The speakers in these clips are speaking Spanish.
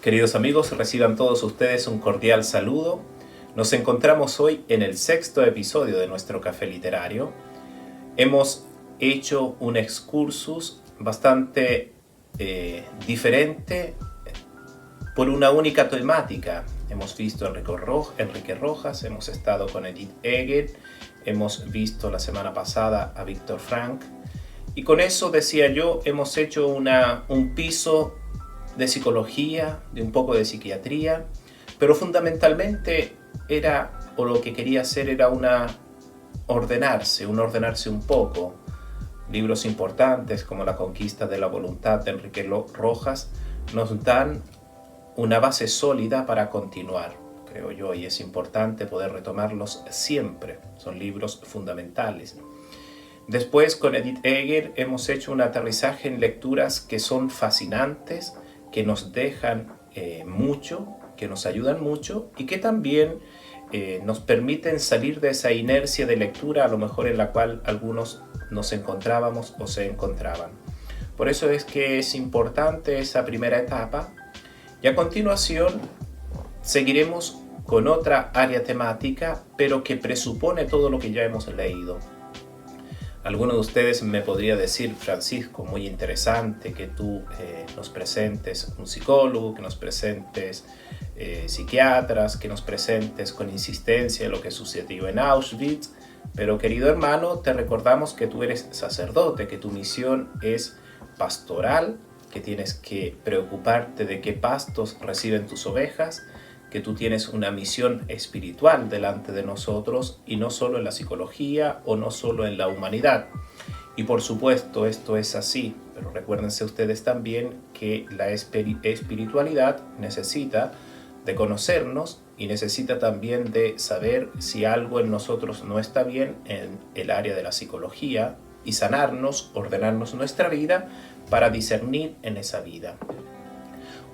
Queridos amigos, reciban todos ustedes un cordial saludo. Nos encontramos hoy en el 6º episodio de nuestro café literario. Hemos hecho un excursus bastante diferente por una única temática. Hemos visto a Enrique Rojas, hemos estado con Edith Eger, hemos visto la semana pasada a Viktor Frankl. Y con eso, decía yo, hemos hecho un piso de psicología, de un poco de psiquiatría, pero fundamentalmente lo que quería hacer era ordenarse un poco. Libros importantes como La conquista de la voluntad de Enrique Rojas nos dan una base sólida para continuar, creo yo, y es importante poder retomarlos siempre. Son libros fundamentales. Después, con Edith Eger, hemos hecho un aterrizaje en lecturas que son fascinantes, que nos dejan mucho, que nos ayudan mucho y que también nos permiten salir de esa inercia de lectura a lo mejor en la cual algunos nos encontrábamos o se encontraban. Por eso es que es importante esa primera etapa y a continuación seguiremos con otra área temática, pero que presupone todo lo que ya hemos leído. Alguno de ustedes me podría decir: Francisco, muy interesante que tú nos presentes un psicólogo, que nos presentes psiquiatras, que nos presentes con insistencia lo que sucedió en Auschwitz, pero querido hermano, te recordamos que tú eres sacerdote, que tu misión es pastoral, que tienes que preocuparte de qué pastos reciben tus ovejas, que tú tienes una misión espiritual delante de nosotros y no solo en la psicología o no solo en la humanidad. Y por supuesto esto es así, pero recuérdense ustedes también que la espiritualidad necesita de conocernos y necesita también de saber si algo en nosotros no está bien en el área de la psicología y sanarnos, ordenarnos nuestra vida para discernir en esa vida.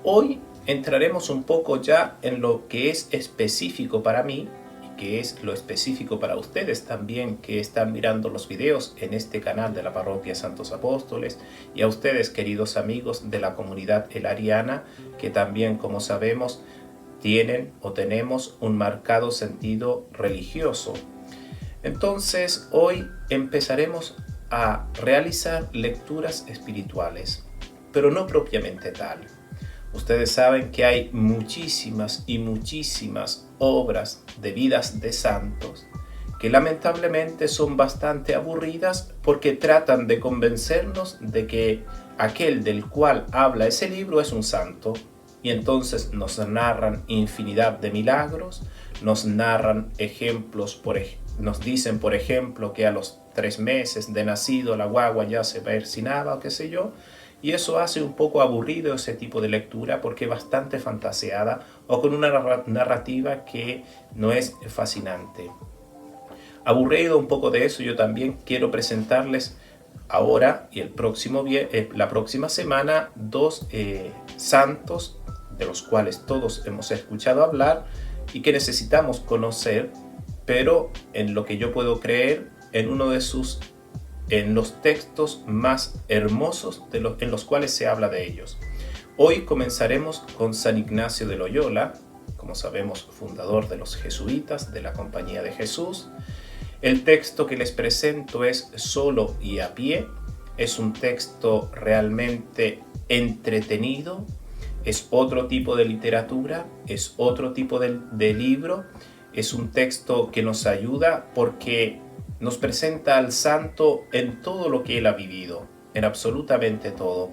Hoy entraremos un poco ya en lo que es específico para mí y que es lo específico para ustedes también que están mirando los videos en este canal de la Parroquia Santos Apóstoles, y a ustedes, queridos amigos de la comunidad elariana, que también, como sabemos, tienen o tenemos un marcado sentido religioso. Entonces, hoy empezaremos a realizar lecturas espirituales, pero no propiamente tal. Ustedes saben que hay muchísimas y muchísimas obras de vidas de santos que lamentablemente son bastante aburridas porque tratan de convencernos de que aquel del cual habla ese libro es un santo, y entonces nos narran infinidad de milagros, nos narran ejemplos, nos dicen por ejemplo que a los 3 meses de nacido la guagua ya se persinaba o qué sé yo. Y eso hace un poco aburrido ese tipo de lectura porque es bastante fantaseada o con una narrativa que no es fascinante. Aburrido un poco de eso, yo también quiero presentarles ahora y la próxima semana 2 santos de los cuales todos hemos escuchado hablar y que necesitamos conocer, pero en lo que yo puedo creer, en los textos más hermosos en los cuales se habla de ellos. Hoy comenzaremos con San Ignacio de Loyola, como sabemos, fundador de los jesuitas, de la Compañía de Jesús. El texto que les presento es Solo y a pie. Es un texto realmente entretenido, es otro tipo de literatura, es otro tipo de libro, es un texto que nos ayuda porque nos presenta al santo en todo lo que él ha vivido, en absolutamente todo.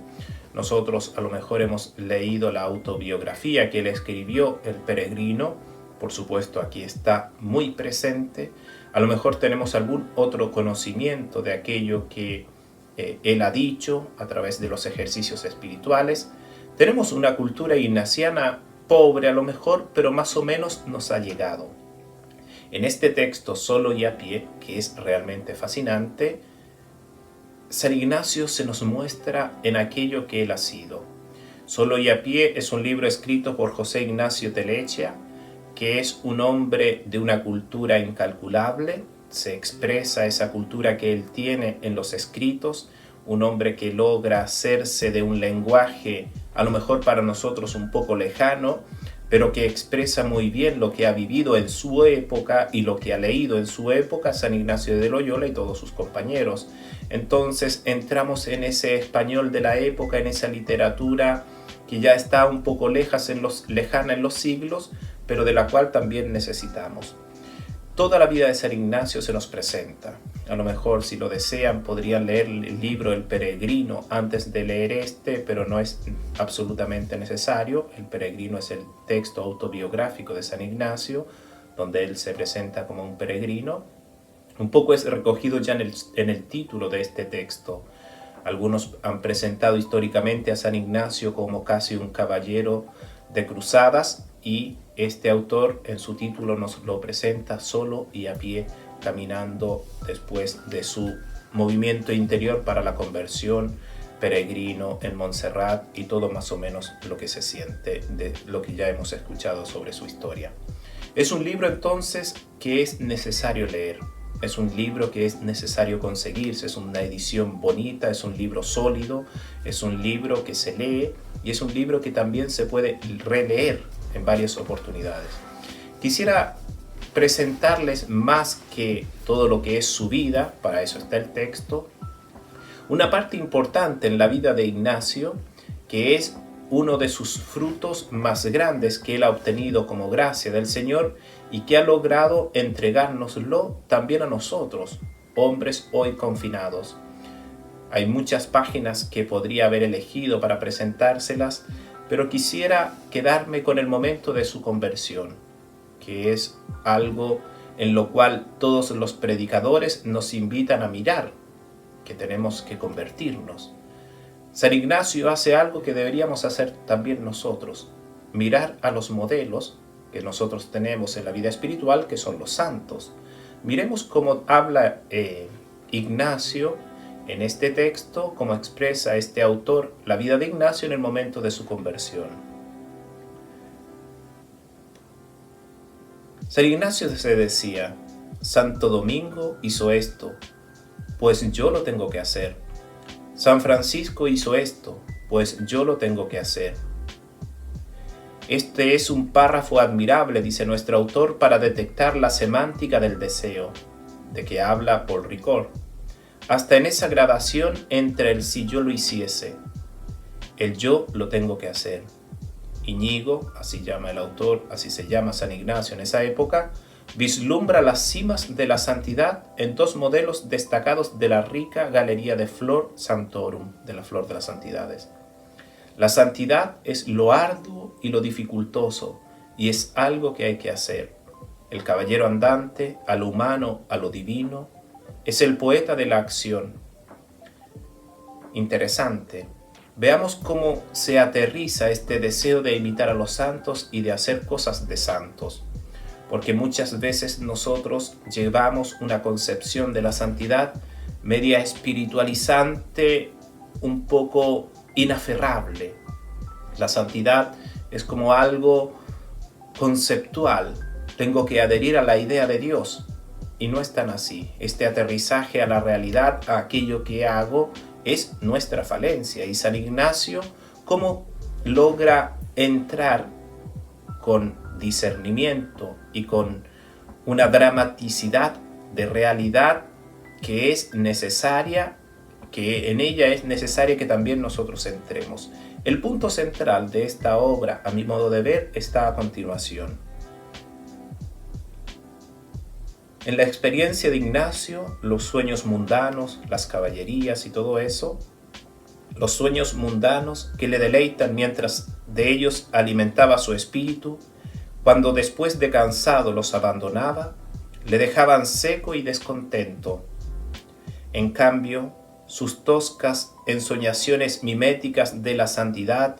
Nosotros a lo mejor hemos leído la autobiografía que él escribió, El Peregrino, por supuesto aquí está muy presente. A lo mejor tenemos algún otro conocimiento de aquello que él ha dicho a través de los ejercicios espirituales. Tenemos una cultura ignaciana pobre a lo mejor, pero más o menos nos ha llegado. En este texto, Solo y a pie, que es realmente fascinante, San Ignacio se nos muestra en aquello que él ha sido. Solo y a pie es un libro escrito por José Ignacio Telechia, que es un hombre de una cultura incalculable. Se expresa esa cultura que él tiene en los escritos, un hombre que logra hacerse de un lenguaje a lo mejor para nosotros un poco lejano, pero que expresa muy bien lo que ha vivido en su época y lo que ha leído en su época San Ignacio de Loyola y todos sus compañeros. Entonces entramos en ese español de la época, en esa literatura que ya está un poco lejana en los siglos, pero de la cual también necesitamos. Toda la vida de San Ignacio se nos presenta. A lo mejor, si lo desean, podrían leer el libro El Peregrino antes de leer este, pero no es absolutamente necesario. El Peregrino es el texto autobiográfico de San Ignacio, donde él se presenta como un peregrino. Un poco es recogido ya en el título de este texto. Algunos han presentado históricamente a San Ignacio como casi un caballero de cruzadas, y este autor en su título nos lo presenta solo y a pie, caminando después de su movimiento interior para la conversión, peregrino en Montserrat y todo más o menos lo que se siente de lo que ya hemos escuchado sobre su historia. Es un libro entonces que es necesario leer. Es un libro que es necesario conseguirse, es una edición bonita, es un libro sólido, es un libro que se lee y es un libro que también se puede releer en varias oportunidades. Quisiera presentarles más que todo lo que es su vida, para eso está el texto, una parte importante en la vida de Ignacio, que es uno de sus frutos más grandes que él ha obtenido como gracia del Señor y que ha logrado entregárnoslo también a nosotros, hombres hoy confinados. Hay muchas páginas que podría haber elegido para presentárselas, pero quisiera quedarme con el momento de su conversión, que es algo en lo cual todos los predicadores nos invitan a mirar, que tenemos que convertirnos. San Ignacio hace algo que deberíamos hacer también nosotros, mirar a los modelos que nosotros tenemos en la vida espiritual, que son los santos. Miremos cómo habla Ignacio en este texto, cómo expresa este autor la vida de Ignacio en el momento de su conversión. San Ignacio se decía: Santo Domingo hizo esto, pues yo lo tengo que hacer. San Francisco hizo esto, pues yo lo tengo que hacer. Este es un párrafo admirable, dice nuestro autor, para detectar la semántica del deseo, de que habla Paul Ricoeur. Hasta en esa gradación entre el si yo lo hiciese, el yo lo tengo que hacer. Íñigo, así llama el autor, así se llama San Ignacio en esa época, vislumbra las cimas de la santidad en dos modelos destacados de la rica galería de Flor Santorum, de la flor de las santidades. La santidad es lo arduo y lo dificultoso, y es algo que hay que hacer. El caballero andante, a lo humano, a lo divino, es el poeta de la acción. Interesante. Veamos cómo se aterriza este deseo de imitar a los santos y de hacer cosas de santos. Porque muchas veces nosotros llevamos una concepción de la santidad media espiritualizante, un poco inaferrable. La santidad es como algo conceptual. Tengo que adherir a la idea de Dios. Y no es tan así. Este aterrizaje a la realidad, a aquello que hago, es nuestra falencia. Y San Ignacio, ¿cómo logra entrar con discernimiento y con una dramaticidad de realidad que es necesaria, que en ella es necesaria que también nosotros entremos? El punto central de esta obra, a mi modo de ver, está a continuación. En la experiencia de Ignacio, los sueños mundanos, las caballerías y todo eso, los sueños mundanos que le deleitan mientras de ellos alimentaba su espíritu, cuando después de cansado los abandonaba, le dejaban seco y descontento. En cambio, sus toscas ensoñaciones miméticas de la santidad,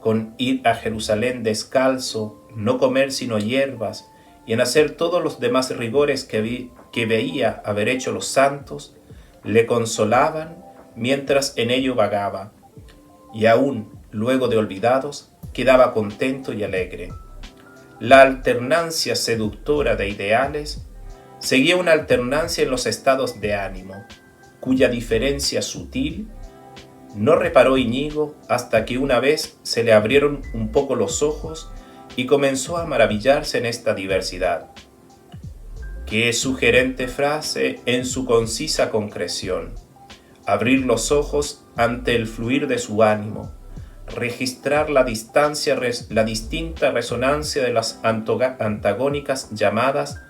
con ir a Jerusalén descalzo, no comer sino hierbas, y en hacer todos los demás rigores que veía haber hecho los santos, le consolaban mientras en ello vagaba, y aún luego de olvidados, quedaba contento y alegre. La alternancia seductora de ideales seguía una alternancia en los estados de ánimo. cuya diferencia sutil no reparó Íñigo hasta que una vez se le abrieron un poco los ojos y comenzó a maravillarse en esta diversidad. Qué sugerente frase en su concisa concreción. Abrir los ojos ante el fluir de su ánimo, registrar la distinta resonancia de las antagónicas llamadas,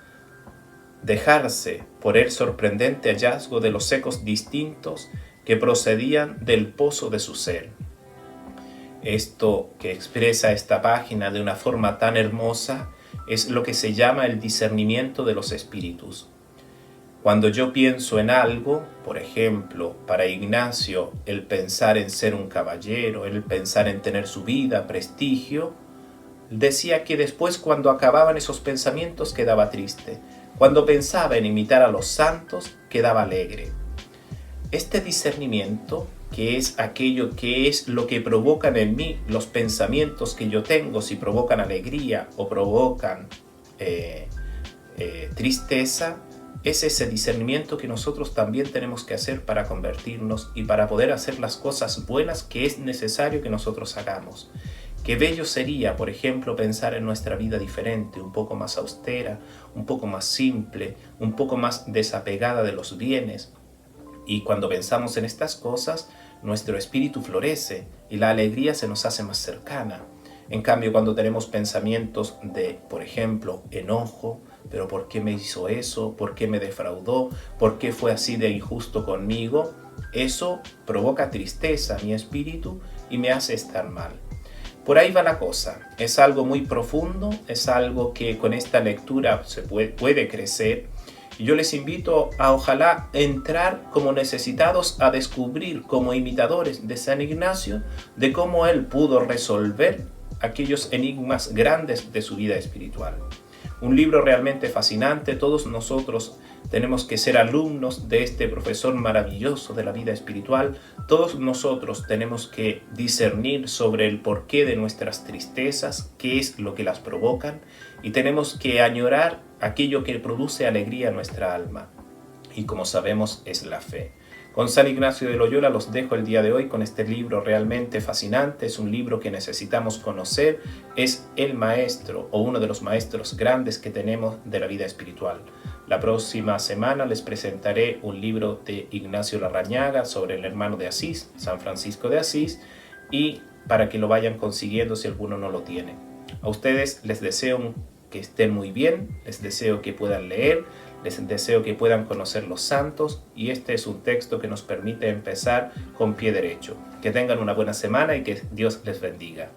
dejarse por el sorprendente hallazgo de los ecos distintos que procedían del pozo de su ser. Esto que expresa esta página de una forma tan hermosa es lo que se llama el discernimiento de los espíritus. Cuando yo pienso en algo, por ejemplo, para Ignacio, el pensar en ser un caballero, el pensar en tener su vida, prestigio, decía que después cuando acababan esos pensamientos quedaba triste. Cuando pensaba en imitar a los santos, quedaba alegre. Este discernimiento, que es aquello que es lo que provocan en mí los pensamientos que yo tengo, si provocan alegría o provocan tristeza, es ese discernimiento que nosotros también tenemos que hacer para convertirnos y para poder hacer las cosas buenas que es necesario que nosotros hagamos. Qué bello sería, por ejemplo, pensar en nuestra vida diferente, un poco más austera, un poco más simple, un poco más desapegada de los bienes. Y cuando pensamos en estas cosas, nuestro espíritu florece y la alegría se nos hace más cercana. En cambio, cuando tenemos pensamientos de, por ejemplo, enojo, pero ¿por qué me hizo eso? ¿Por qué me defraudó? ¿Por qué fue así de injusto conmigo? Eso provoca tristeza a mi espíritu y me hace estar mal. Por ahí va la cosa. Es algo muy profundo, es algo que con esta lectura se puede crecer. Y yo les invito a ojalá entrar como necesitados a descubrir como imitadores de San Ignacio de cómo él pudo resolver aquellos enigmas grandes de su vida espiritual. Un libro realmente fascinante. Todos nosotros tenemos que ser alumnos de este profesor maravilloso de la vida espiritual. Todos nosotros tenemos que discernir sobre el porqué de nuestras tristezas, qué es lo que las provocan, y tenemos que añorar aquello que produce alegría a nuestra alma. Y como sabemos, es la fe. Con San Ignacio de Loyola los dejo el día de hoy con este libro realmente fascinante. Es un libro que necesitamos conocer. Es el maestro o uno de los maestros grandes que tenemos de la vida espiritual. La próxima semana les presentaré un libro de Ignacio Larrañaga sobre el hermano de Asís, San Francisco de Asís, y para que lo vayan consiguiendo si alguno no lo tiene. A ustedes les deseo que estén muy bien, les deseo que puedan leer, les deseo que puedan conocer los santos, y este es un texto que nos permite empezar con pie derecho. Que tengan una buena semana y que Dios les bendiga.